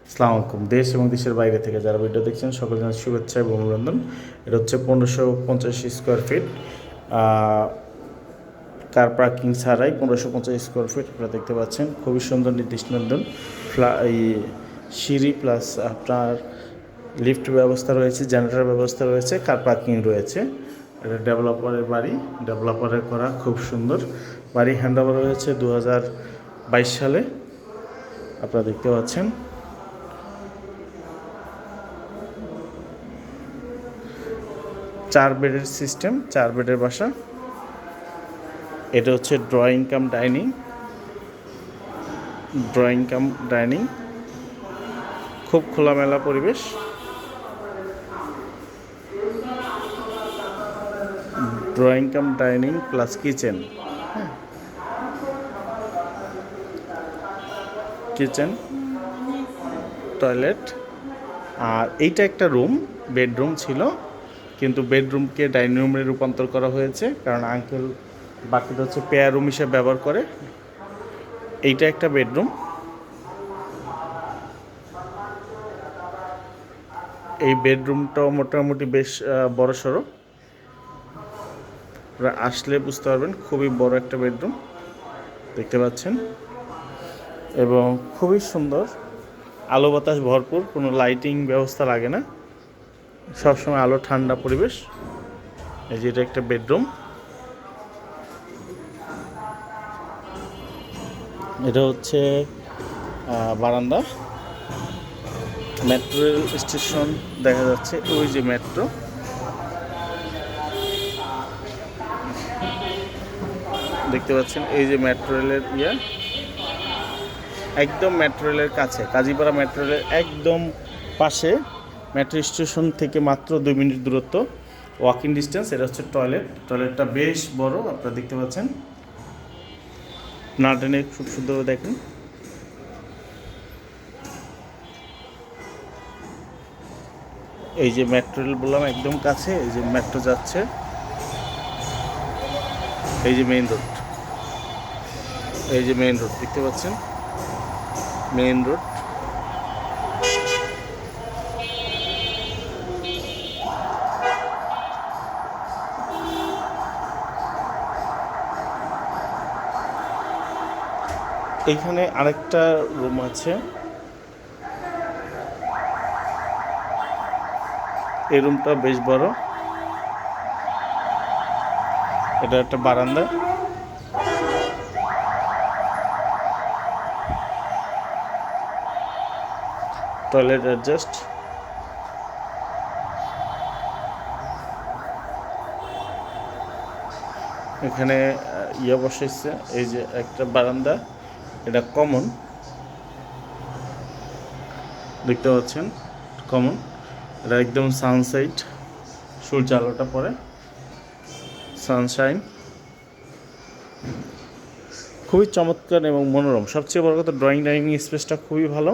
আসসালামু আলাইকুম। দেশ এবং দেশের বাইরে থেকে যারা ভিডিও দেখছেন সকল জানাই শুভেচ্ছা এবং অভিনন্দন। এটা হচ্ছে 1550 স্কোয়ার ফিট কার পার্কিং ছাড়াই 1550 স্কোয়ার ফিট আপনারা দেখতে পাচ্ছেন। খুবই সুন্দর নির্দিষ্ট নন্দন এই সিঁড়ি প্লাস আপনার লিফট ব্যবস্থা রয়েছে, জেনারেটর ব্যবস্থা রয়েছে, কার পার্কিং রয়েছে। এটা ডেভেলপারের বাড়ি, ডেভেলপারের করা খুব সুন্দর বাড়ি। হ্যান্ডওভার হয়েছে 2022 সালে আপনারা দেখতে পাচ্ছেন। 4 বেডের সিস্টেম, 4 বেডের বাসা। এটা হচ্ছে ড্রয়িং কাম ডাইনিং, খুব খোলামেলা পরিবেশ। Drawing cum dining plus kitchen, kitchen toilet. আর এইটা একটা বেডরুম ছিল, কিন্তু বেডরুমকে ডাইনিং রুমে রূপান্তর করা হয়েছে, কারণ আঙ্কেল বাকিটা হচ্ছে পেয়ার রুম হিসেবে ব্যবহার করে। এইটা একটা বেডরুম। এই বেডরুমটাও মোটামুটি বেশ বড়সড়, আপনারা আসলে বুঝতে পারবেন খুবই বড় একটা বেডরুম দেখতে পাচ্ছেন, এবং খুবই সুন্দর। আলো বাতাস ভরপুর, কোনো লাইটিং ব্যবস্থা লাগে না, সবসময় আলো ঠান্ডা পরিবেশ। এই যে এটা একটা বেডরুম। এটা হচ্ছে বারান্দা। মেট্রো রেল স্টেশন দেখা যাচ্ছে, ওই যে মেট্রো। দেখতে পাচ্ছেন এই যে মেট্রো রেলের একদম মেট্রো রেলের কাছে, কাজীপাড়া মেট্রো রেলের একদম পাশে, মেট্রো স্টেশন থেকে মাত্র 2 মিনিট দূরত্ব, ওয়াকিং ডিস্টেন্স। এটা হচ্ছে টয়লেটটা বেশ বড়, আপনারা দেখতে পাচ্ছেন। না টেনে খুব সুন্দর দেখেন। এই যে মেট্রো রেল বললাম একদম কাছে, এই যে মেট্রো যাচ্ছে। এই যে মেইন রোড, দেখতে পাচ্ছেন, মেইন রোড। এইখানে আরেকটা রুম আছে, এই রুমটা বেশ বড়। এটা একটা বারান্দা। Toilet adjust. এখানে বসাইছে, এই যে একটা বারান্দা, এটা কমন দেখতে পাচ্ছেন, কমন। এটা একদম সানসাইড, সূর্য আলোটা পড়ে, সানশাইন। খুবই চমৎকার এবং মনোরম। সবচেয়ে বড় কথা, ড্রয়িং ডাইনিং স্পেসটা খুবই ভালো।